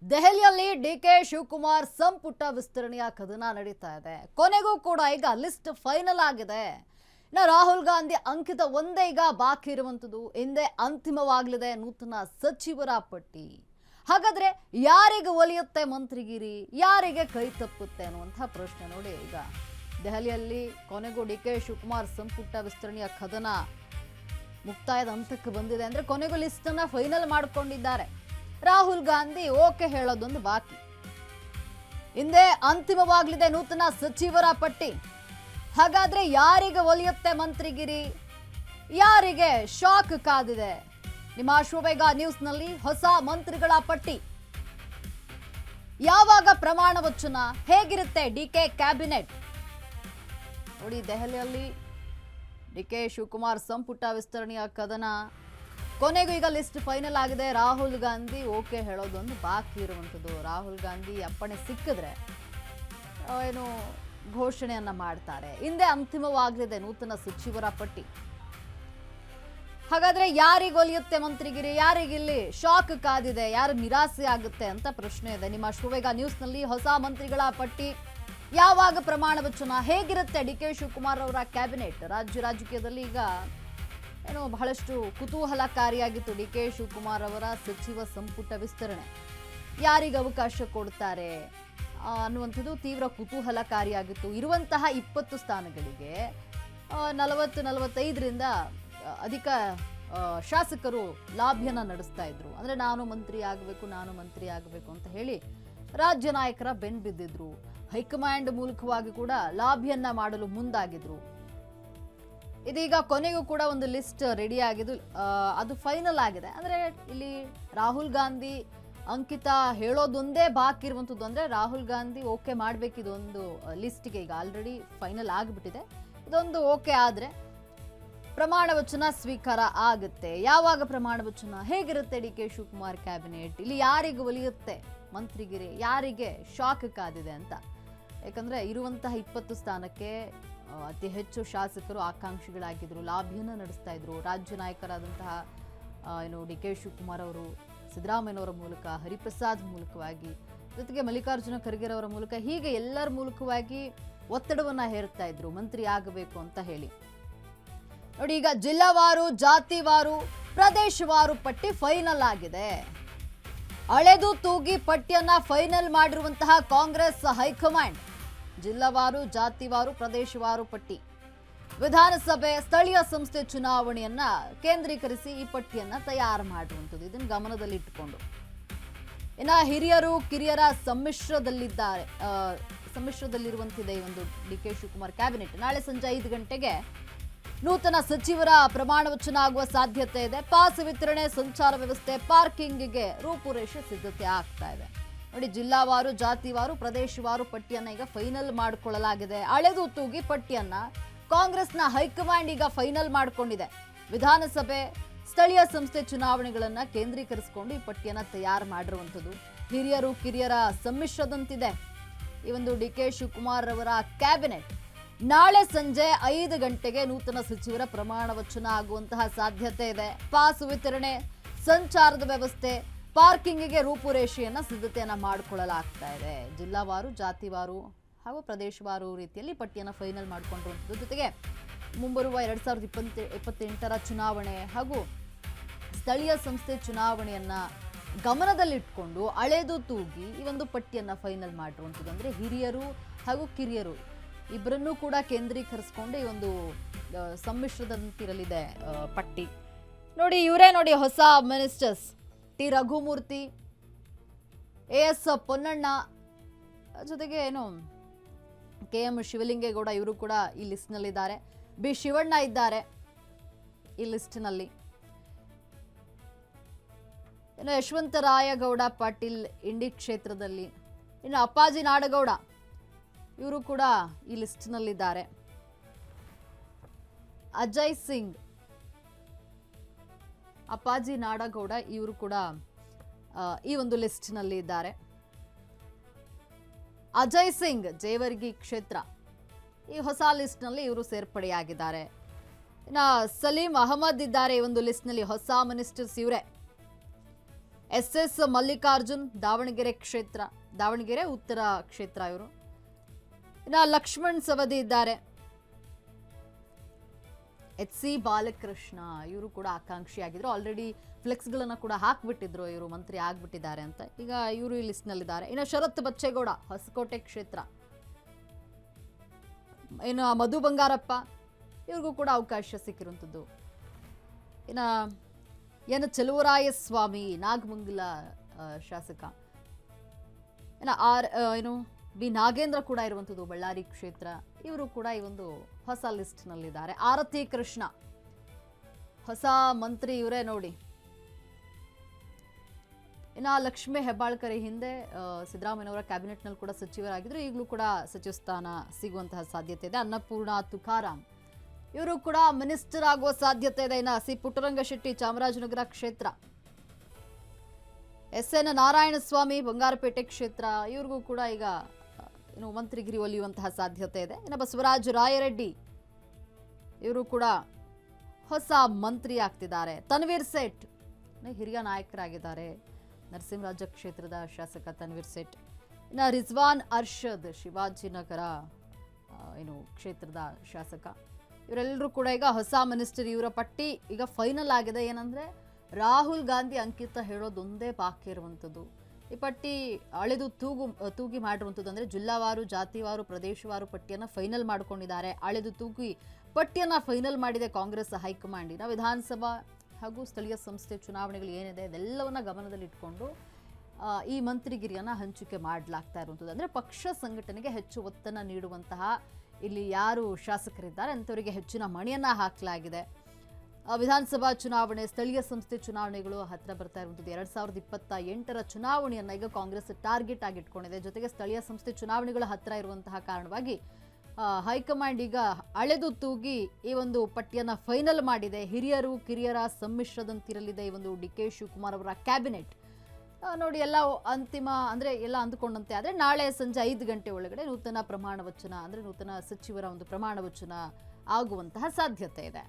ದೆಹಲಿಯಲ್ಲಿ ಡಿಕೆ ಶಿವಕುಮಾರ್ ಸಂಪುಟ ವಿಸ್ತರಣೆಯ ಕದನ ನಡೀತಾ ಇದೆ. ಕೊನೆಗೂ ಕೂಡ ಈಗ ಲಿಸ್ಟ್ ಫೈನಲ್ ಆಗಿದೆ. ರಾಹುಲ್ ಗಾಂಧಿ ಅಂಕಿತ ಒಂದೇ ಈಗ ಬಾಕಿ ಇರುವಂತದ್ದು. ಹಿಂದೆ ಅಂತಿಮವಾಗಲಿದೆ ನೂತನ ಸಚಿವರ ಪಟ್ಟಿ. ಹಾಗಾದ್ರೆ ಯಾರಿಗೆ ಒಲಿಯುತ್ತೆ ಮಂತ್ರಿಗಿರಿ, ಯಾರಿಗೆ ಕೈ ತಪ್ಪುತ್ತೆ ಅನ್ನುವಂತಹ ಪ್ರಶ್ನೆ ನೋಡಿ. ಈಗ ದೆಹಲಿಯಲ್ಲಿ ಕೊನೆಗೂ ಡಿಕೆ ಶಿವಕುಮಾರ್ ಸಂಪುಟ ವಿಸ್ತರಣೆಯ ಕದನ ಮುಕ್ತಾಯದ ಹಂತಕ್ಕೆ ಬಂದಿದೆ. ಅಂದ್ರೆ ಕೊನೆಗೂ ಲಿಸ್ಟ್ ಅನ್ನ ಫೈನಲ್ ಮಾಡ್ಕೊಂಡಿದ್ದಾರೆ. ರಾಹುಲ್ ಗಾಂಧಿ ಓಕೆ ಹೇಳೋದೊಂದು ಬಾಕಿ. ಹಿಂದೆ ಅಂತಿಮವಾಗಲಿದೆ ನೂತನ ಸಚಿವರ ಪಟ್ಟಿ. ಹಾಗಾದ್ರೆ ಯಾರಿಗೆ ಒಲಿಯುತ್ತೆ ಮಂತ್ರಿಗಿರಿ, ಯಾರಿಗೆ ಶಾಕ್ ಕಾದಿದೆ? ನಿಮ್ಮ ಅಶ್ವವೇಗ ನ್ಯೂಸ್ನಲ್ಲಿ ಹೊಸ ಮಂತ್ರಿಗಳ ಪಟ್ಟಿ, ಯಾವಾಗ ಪ್ರಮಾಣ ವಚನ, ಹೇಗಿರುತ್ತೆ ಡಿಕೆ ಕ್ಯಾಬಿನೆಟ್ ನೋಡಿ. ದೆಹಲಿಯಲ್ಲಿ ಡಿಕೆ ಶಿವಕುಮಾರ್ ಸಂಪುಟ ವಿಸ್ತರಣೆಯ ಕದನ ಕೊನೆಗೂ ಈಗ ಲಿಸ್ಟ್ ಫೈನಲ್ ಆಗಿದೆ. ರಾಹುಲ್ ಗಾಂಧಿ ಓಕೆ ಹೇಳೋದೊಂದು ಬಾಕಿ ಇರುವಂಥದ್ದು. ರಾಹುಲ್ ಗಾಂಧಿ ಅಪ್ಪಣೆ ಸಿಕ್ಕಿದ್ರೆ ಏನು ಘೋಷಣೆಯನ್ನ ಮಾಡ್ತಾರೆ. ಹಿಂದೆ ಅಂತಿಮವಾಗಲಿದೆ ನೂತನ ಸಚಿವರ ಪಟ್ಟಿ. ಹಾಗಾದ್ರೆ ಯಾರಿಗೆ ಒಲಿಯುತ್ತೆ ಮಂತ್ರಿಗಿರಿ, ಯಾರಿಗಿಲ್ಲಿ ಶಾಕ್ ಕಾದಿದೆ, ಯಾರು ನಿರಾಸೆ ಆಗುತ್ತೆ ಅಂತ ಪ್ರಶ್ನೆ ಇದೆ. ನಿಮ್ಮ ಅಶ್ವವೇಗ ನ್ಯೂಸ್ನಲ್ಲಿ ಹೊಸ ಮಂತ್ರಿಗಳ ಪಟ್ಟಿ, ಯಾವಾಗ ಪ್ರಮಾಣ ವಚನ, ಹೇಗಿರುತ್ತೆ ಡಿಕೆ ಶಿವಕುಮಾರ್ ಅವರ ಕ್ಯಾಬಿನೆಟ್. ರಾಜಕೀಯದಲ್ಲಿ ಈಗ ಏನೋ ಬಹಳಷ್ಟು ಕುತೂಹಲಕಾರಿಯಾಗಿತ್ತು ಡಿಕೆ ಶಿವಕುಮಾರ್ ಅವರ ಸಚಿವ ಸಂಪುಟ ವಿಸ್ತರಣೆ. ಯಾರಿಗೆ ಅವಕಾಶ ಕೊಡ್ತಾರೆ ಅನ್ನುವಂಥದ್ದು ತೀವ್ರ ಕುತೂಹಲಕಾರಿಯಾಗಿತ್ತು. ಇರುವಂತಹ 20 ಸ್ಥಾನಗಳಿಗೆ 40-45ರಿಂದ ಅಧಿಕ ಶಾಸಕರು ಲಾಭಿಯನ್ನ ನಡೆಸ್ತಾ ಇದ್ರು. ಅಂದ್ರೆ ನಾನು ಮಂತ್ರಿ ಆಗಬೇಕು ಅಂತ ಹೇಳಿ ರಾಜ್ಯ ನಾಯಕರ ಬೆನ್ ಬಿದ್ದಿದ್ರು. ಹೈಕಮಾಂಡ್ ಮೂಲಕವಾಗಿ ಕೂಡ ಲಾಭಿಯನ್ನ ಮಾಡಲು ಮುಂದಾಗಿದ್ರು. ಇದೀಗ ಕೊನೆಗೂ ಕೂಡ ಒಂದು ಲಿಸ್ಟ್ ರೆಡಿ ಆಗಿದ್ದು, ಅದು ಫೈನಲ್ ಆಗಿದೆ. ಅಂದ್ರೆ ಇಲ್ಲಿ ರಾಹುಲ್ ಗಾಂಧಿ ಅಂಕಿತ ಹೇಳೋದೊಂದೇ ಬಾಕಿ ಇರುವಂಥದ್ದು. ಅಂದ್ರೆ ರಾಹುಲ್ ಗಾಂಧಿ ಓಕೆ ಮಾಡ್ಬೇಕು ಇದೊಂದು ಲಿಸ್ಟ್ಗೆ. ಈಗ ಆಲ್ರೆಡಿ ಫೈನಲ್ ಆಗಿಬಿಟ್ಟಿದೆ. ಇದೊಂದು ಓಕೆ ಆದ್ರೆ ಪ್ರಮಾಣ ವಚನ ಸ್ವೀಕಾರ ಆಗುತ್ತೆ. ಯಾವಾಗ ಪ್ರಮಾಣ ವಚನ, ಹೇಗಿರುತ್ತೆ ಡಿಕೆ ಶಿವಕುಮಾರ್ ಕ್ಯಾಬಿನೆಟ್, ಇಲ್ಲಿ ಯಾರಿಗೆ ಒಲಿಯುತ್ತೆ ಮಂತ್ರಿಗಿರಿ, ಯಾರಿಗೆ ಶಾಕ್ ಕಾದಿದೆ ಅಂತ. ಯಾಕಂದ್ರೆ ಇರುವಂತಹ 20 ಸ್ಥಾನಕ್ಕೆ ಅತಿ ಹೆಚ್ಚು ಶಾಸಕರು ಆಕಾಂಕ್ಷಿಗಳಾಗಿದ್ರು, ಲಾಭಿಯನ್ನು ನಡೆಸ್ತಾ ಇದ್ರು. ರಾಜ್ಯ ನಾಯಕರಾದಂತಹ ಡಿಕೆ ಶಿವಕುಮಾರ್ ಅವರು ಸಿದ್ದರಾಮಯ್ಯನವರ ಮೂಲಕ, ಹರಿಪ್ರಸಾದ್ ಮೂಲಕವಾಗಿ, ಜೊತೆಗೆ ಮಲ್ಲಿಕಾರ್ಜುನ ಖರ್ಗೆ ಅವರ ಮೂಲಕ, ಹೀಗೆ ಎಲ್ಲರ ಮೂಲಕವಾಗಿ ಒತ್ತಡವನ್ನ ಹೇರ್ತಾ ಇದ್ರು ಮಂತ್ರಿ ಆಗಬೇಕು ಅಂತ ಹೇಳಿ. ನೋಡಿ, ಈಗ ಜಿಲ್ಲಾವಾರು, ಜಾತಿವಾರು, ಪ್ರದೇಶವಾರು ಪಟ್ಟಿ ಫೈನಲ್ ಆಗಿದೆ. ಅಳೆದು ತೂಗಿ ಪಟ್ಟಿಯನ್ನ ಫೈನಲ್ ಮಾಡಿರುವಂತಹ ಕಾಂಗ್ರೆಸ್ ಹೈಕಮಾಂಡ್. ಜಿಲ್ಲಾವಾರು, ಜಾತಿವಾರು, ಪ್ರದೇಶವಾರು ಪಟ್ಟಿ. ವಿಧಾನಸಭೆ, ಸ್ಥಳೀಯ ಸಂಸ್ಥೆ ಚುನಾವಣೆಯನ್ನ ಕೇಂದ್ರೀಕರಿಸಿ ಈ ಪಟ್ಟಿಯನ್ನ ತಯಾರು ಮಾಡಿರುವಂಥದ್ದು. ಇದನ್ನು ಗಮನದಲ್ಲಿಟ್ಟುಕೊಂಡು ಇನ್ನ ಹಿರಿಯರು ಕಿರಿಯರ ಸಮ್ಮಿಶ್ರದಲ್ಲಿರುವಂತಿದೆ ಈ ಒಂದು ಡಿಕೆ ಶಿವಕುಮಾರ್ ಕ್ಯಾಬಿನೆಟ್. ನಾಳೆ ಸಂಜೆ 5 ಗಂಟೆಗೆ ನೂತನ ಸಚಿವರ ಪ್ರಮಾಣ ವಚನ ಆಗುವ ಸಾಧ್ಯತೆ ಇದೆ. ಪಾಸ್ ವಿತರಣೆ, ಸಂಚಾರ ವ್ಯವಸ್ಥೆ, ಪಾರ್ಕಿಂಗ್ಗೆ ರೂಪುರೇಷೆ ಸಿದ್ಧತೆ ಆಗ್ತಾ ಇದೆ. ನೋಡಿ, ಜಿಲ್ಲಾವಾರು, ಜಾತಿವಾರು, ಪ್ರದೇಶವಾರು ಪಟ್ಟಿಯನ್ನ ಈಗ ಫೈನಲ್ ಮಾಡಿಕೊಳ್ಳಲಾಗಿದೆ. ಅಳೆದು ತೂಗಿ ಪಟ್ಟಿಯನ್ನ ಕಾಂಗ್ರೆಸ್ನ ಹೈಕಮಾಂಡ್ ಈಗ ಫೈನಲ್ ಮಾಡಿಕೊಂಡಿದೆ. ವಿಧಾನಸಭೆ, ಸ್ಥಳೀಯ ಸಂಸ್ಥೆ ಚುನಾವಣೆಗಳನ್ನ ಕೇಂದ್ರೀಕರಿಸಿಕೊಂಡು ಈ ಪಟ್ಟಿಯನ್ನ ತಯಾರು ಮಾಡಿರುವಂಥದ್ದು. ಹಿರಿಯರು ಕಿರಿಯರ ಸಮ್ಮಿಶ್ರದಂತಿದೆ ಈ ಒಂದು ಡಿಕೆ ಶಿವಕುಮಾರ್ ಅವರ ಕ್ಯಾಬಿನೆಟ್. ನಾಳೆ ಸಂಜೆ 5 ಗಂಟೆಗೆ ನೂತನ ಸಚಿವರ ಪ್ರಮಾಣ ವಚನ ಆಗುವಂತಹ ಸಾಧ್ಯತೆ ಇದೆ. ಪಾಸ್ ವಿತರಣೆ, ಸಂಚಾರದ ವ್ಯವಸ್ಥೆ, ಪಾರ್ಕಿಂಗ್ಗೆ ರೂಪುರೇಷೆಯನ್ನ ಸಿದ್ಧತೆಯನ್ನ ಮಾಡಿಕೊಳ್ಳಲಾಗ್ತಾ ಇದೆ. ಜಿಲ್ಲಾವಾರು, ಜಾತಿವಾರು ಹಾಗೂ ಪ್ರದೇಶವಾರು ರೀತಿಯಲ್ಲಿ ಪಟ್ಟಿಯನ್ನು ಫೈನಲ್ ಮಾಡಿಕೊಂಡಿರುವಂಥದ್ದು. ಜೊತೆಗೆ ಮುಂಬರುವ 2028ರ ಚುನಾವಣೆ ಹಾಗೂ ಸ್ಥಳೀಯ ಸಂಸ್ಥೆ ಚುನಾವಣೆಯನ್ನ ಗಮನದಲ್ಲಿಟ್ಕೊಂಡು ಅಳೆದು ತೂಗಿ ಈ ಒಂದು ಪಟ್ಟಿಯನ್ನ ಫೈನಲ್ ಮಾಡಿರುವಂಥದ್ದು. ಅಂದ್ರೆ ಹಿರಿಯರು ಹಾಗೂ ಕಿರಿಯರು ಇಬ್ಬರನ್ನೂ ಕೂಡ ಕೇಂದ್ರೀಕರಿಸಿಕೊಂಡು ಈ ಒಂದು ಸಮ್ಮಿಶ್ರದಂತಿರಲಿದೆ ಪಟ್ಟಿ. ನೋಡಿ, ಇವರೇ ನೋಡಿ ಹೊಸ ministers. T Raghumurthy, S Ponnanna, ಜೊತೆಗೆ KM ಶಿವಲಿಂಗೇಗೌಡ, ಇವರು ಕೂಡ ಈ ಲಿಸ್ಟ್ನಲ್ಲಿದ್ದಾರೆ. ಬಿ ಶಿವಣ್ಣ ಇದ್ದಾರೆ ಈ ಲಿಸ್ಟ್ನಲ್ಲಿ. ಯಶವಂತರಾಯಗೌಡ ಪಾಟೀಲ್ ಇಂಡಿ ಕ್ಷೇತ್ರದಲ್ಲಿ. ಇನ್ನು ಅಪ್ಪಾಜಿ ನಾಡಗೌಡ, ಇವರು ಕೂಡ ಈ ಲಿಸ್ಟ್ನಲ್ಲಿದ್ದಾರೆ. ಅಜಯ್ ಸಿಂಗ್, ಅಪ್ಪಾಜಿ ನಾಡಗೌಡ, ಇವರು ಕೂಡ ಈ ಒಂದು ಲಿಸ್ಟ್ನಲ್ಲಿ ಇದ್ದಾರೆ. ಅಜಯ್ ಸಿಂಗ್, ಜೇವರ್ಗಿ ಕ್ಷೇತ್ರ, ಈ ಹೊಸ ಲಿಸ್ಟ್ನಲ್ಲಿ ಇವರು ಸೇರ್ಪಡೆಯಾಗಿದ್ದಾರೆ. ಇನ್ನು ಸಲೀಂ ಅಹಮದ್ ಇದ್ದಾರೆ ಈ ಒಂದು ಲಿಸ್ಟ್ನಲ್ಲಿ. ಹೊಸ ಮಿನಿಸ್ಟರ್ಸ್ ಇವರೇ. SS ಮಲ್ಲಿಕಾರ್ಜುನ್ ದಾವಣಗೆರೆ ಕ್ಷೇತ್ರ, ದಾವಣಗೆರೆ ಉತ್ತರ ಕ್ಷೇತ್ರ ಇವರು. ಇನ್ನು ಲಕ್ಷ್ಮಣ್ ಸವದಿ ಇದ್ದಾರೆ. HC ಬಾಲಕೃಷ್ಣ ಇವರು ಕೂಡ ಆಕಾಂಕ್ಷಿಯಾಗಿದ್ರು. ಆಲ್ರೆಡಿ ಫ್ಲೆಕ್ಸ್ಗಳನ್ನು ಕೂಡ ಹಾಕ್ಬಿಟ್ಟಿದ್ರು, ಇವರು ಮಂತ್ರಿ ಆಗ್ಬಿಟ್ಟಿದ್ದಾರೆ ಅಂತ. ಈಗ ಇವರು ಈ ಲಿಸ್ಟ್ನಲ್ಲಿದ್ದಾರೆ. ಇನ್ನು ಶರತ್ ಬಚ್ಚೇಗೌಡ ಹೊಸಕೋಟೆ ಕ್ಷೇತ್ರ, ಇನ್ನು ಮಧು ಬಂಗಾರಪ್ಪ ಇವ್ರಿಗೂ ಕೂಡ ಅವಕಾಶ ಸಿಕ್ಕಿರುವಂಥದ್ದು. ಇನ್ನು ಎನ್ ಚಲುವರಾಯಸ್ವಾಮಿ ನಾಗಮಂಗಲ ಶಾಸಕ, ಇನ್ನು ಬಿ ನಾಗೇಂದ್ರ ಕೂಡ ಇರುವಂಥದ್ದು ಬಳ್ಳಾರಿ ಕ್ಷೇತ್ರ. ಇವರು ಕೂಡ ಈ ಒಂದು ಹೊಸ ಲಿಸ್ಟ್ನಲ್ಲಿದ್ದಾರೆ. ಆರತಿ ಕೃಷ್ಣ ಹೊಸ ಮಂತ್ರಿ ಇವರೇ ನೋಡಿ. ಇನ್ನು ಲಕ್ಷ್ಮೀ ಹೆಬ್ಬಾಳ್ಕರ್ ಹಿಂದೆ ಸಿದ್ದರಾಮಯ್ಯನವರ ಕ್ಯಾಬಿನೆಟ್ನಲ್ಲಿ ಕೂಡ ಸಚಿವರಾಗಿದ್ರು, ಈಗಲೂ ಕೂಡ ಸಚಿವ ಸ್ಥಾನ ಸಿಗುವಂತಹ ಸಾಧ್ಯತೆ ಇದೆ. ಅನ್ನಪೂರ್ಣ ತುಕಾರಾಮ್ ಇವರು ಕೂಡ ಮಿನಿಸ್ಟರ್ ಆಗುವ ಸಾಧ್ಯತೆ ಇದೆ. ಇನ್ನು ಸಿ ಪುಟ್ಟರಂಗಶೆಟ್ಟಿ ಚಾಮರಾಜನಗರ ಕ್ಷೇತ್ರ, SN ನಾರಾಯಣಸ್ವಾಮಿ ಬಂಗಾರಪೇಟೆ ಕ್ಷೇತ್ರ, ಇವ್ರಿಗೂ ಕೂಡ ಈಗ ಮಂತ್ರಿಗಿರಿ ಒಲಿಯುವಂತಹ ಸಾಧ್ಯತೆ ಇದೆ. ಇನ್ನು ಬಸವರಾಜ ರಾಯರೆಡ್ಡಿ ಇವರು ಕೂಡ ಹೊಸ ಮಂತ್ರಿ ಆಗ್ತಿದ್ದಾರೆ. ತನ್ವೀರ್ ಸೇಠ್ ಹಿರಿಯ ನಾಯಕರಾಗಿದ್ದಾರೆ, ನರಸಿಂಹರಾಜ ಕ್ಷೇತ್ರದ ಶಾಸಕ ತನ್ವೀರ್ ಸೇಠ್. ಇನ್ನು ರಿಜ್ವಾನ್ ಅರ್ಷದ್ ಶಿವಾಜಿನಗರ ಕ್ಷೇತ್ರದ ಶಾಸಕ. ಇವರೆಲ್ಲರೂ ಕೂಡ ಈಗ ಹೊಸ ಮಿನಿಸ್ಟರ್. ಇವರ ಪಟ್ಟಿ ಈಗ ಫೈನಲ್ ಆಗಿದೆ. ಏನಂದ್ರೆ ರಾಹುಲ್ ಗಾಂಧಿ ಅಂಕಿತ ಹೇಳೋದೊಂದೇ ಬಾಕಿ ಇರುವಂಥದ್ದು. ಈ ಪಟ್ಟಿ ಅಳೆದು ತೂಗಿ ಮಾಡಿರುವಂಥದ್ದು. ಅಂದರೆ ಜಿಲ್ಲಾವಾರು, ಜಾತಿವಾರು, ಪ್ರದೇಶವಾರು ಪಟ್ಟಿಯನ್ನು ಫೈನಲ್ ಮಾಡ್ಕೊಂಡಿದ್ದಾರೆ. ಅಳೆದು ತೂಗಿ ಪಟ್ಟಿಯನ್ನು ಫೈನಲ್ ಮಾಡಿದೆ ಕಾಂಗ್ರೆಸ್ ಹೈಕಮಾಂಡ್. ಇನ್ನು ವಿಧಾನಸಭಾ ಹಾಗೂ ಸ್ಥಳೀಯ ಸಂಸ್ಥೆ ಚುನಾವಣೆಗಳು ಏನಿದೆ ಅದೆಲ್ಲವನ್ನ ಗಮನದಲ್ಲಿಟ್ಕೊಂಡು ಈ ಮಂತ್ರಿಗಿರಿಯನ್ನು ಹಂಚಿಕೆ ಮಾಡಲಾಗ್ತಾ ಇರುವಂಥದ್ದು. ಅಂದರೆ ಪಕ್ಷ ಸಂಘಟನೆಗೆ ಹೆಚ್ಚು ಒತ್ತನ್ನು ನೀಡುವಂತಹ ಇಲ್ಲಿ ಯಾರು ಶಾಸಕರಿದ್ದಾರೆ ಅಂಥವರಿಗೆ ಹೆಚ್ಚಿನ ಮಣಿಯನ್ನು ಹಾಕಲಾಗಿದೆ. ವಿಧಾನಸಭಾ ಚುನಾವಣೆ, ಸ್ಥಳೀಯ ಸಂಸ್ಥೆ ಚುನಾವಣೆಗಳು ಹತ್ತಿರ ಬರ್ತಾ ಇರುವಂಥದ್ದು. 2028ರ ಚುನಾವಣೆಯನ್ನು ಈಗ ಕಾಂಗ್ರೆಸ್ ಟಾರ್ಗೆಟ್ ಆಗಿ ಇಟ್ಕೊಂಡಿದೆ. ಜೊತೆಗೆ ಸ್ಥಳೀಯ ಸಂಸ್ಥೆ ಚುನಾವಣೆಗಳು ಹತ್ತಿರ ಇರುವಂತಹ ಕಾರಣವಾಗಿ ಹೈಕಮಾಂಡ್ ಈಗ ಅಳೆದು ತೂಗಿ ಈ ಒಂದು ಪಟ್ಟಿಯನ್ನು ಫೈನಲ್ ಮಾಡಿದೆ. ಹಿರಿಯರು ಕಿರಿಯರ ಸಮ್ಮಿಶ್ರದಂತಿರಲಿದೆ ಈ ಒಂದು DK ಶಿವಕುಮಾರ್ ಅವರ ಕ್ಯಾಬಿನೆಟ್. ನೋಡಿ, ಎಲ್ಲ ಅಂತಿಮ ಅಂದರೆ ಎಲ್ಲ ಅಂದುಕೊಂಡಂತೆ ಆದರೆ ನಾಳೆ ಸಂಜೆ 5 ಗಂಟೆ ಒಳಗಡೆ ನೂತನ ಪ್ರಮಾಣ ವಚನ ಅಂದರೆ ನೂತನ ಸಚಿವರ ಒಂದು ಪ್ರಮಾಣ ವಚನ ಆಗುವಂತಹ ಸಾಧ್ಯತೆ ಇದೆ.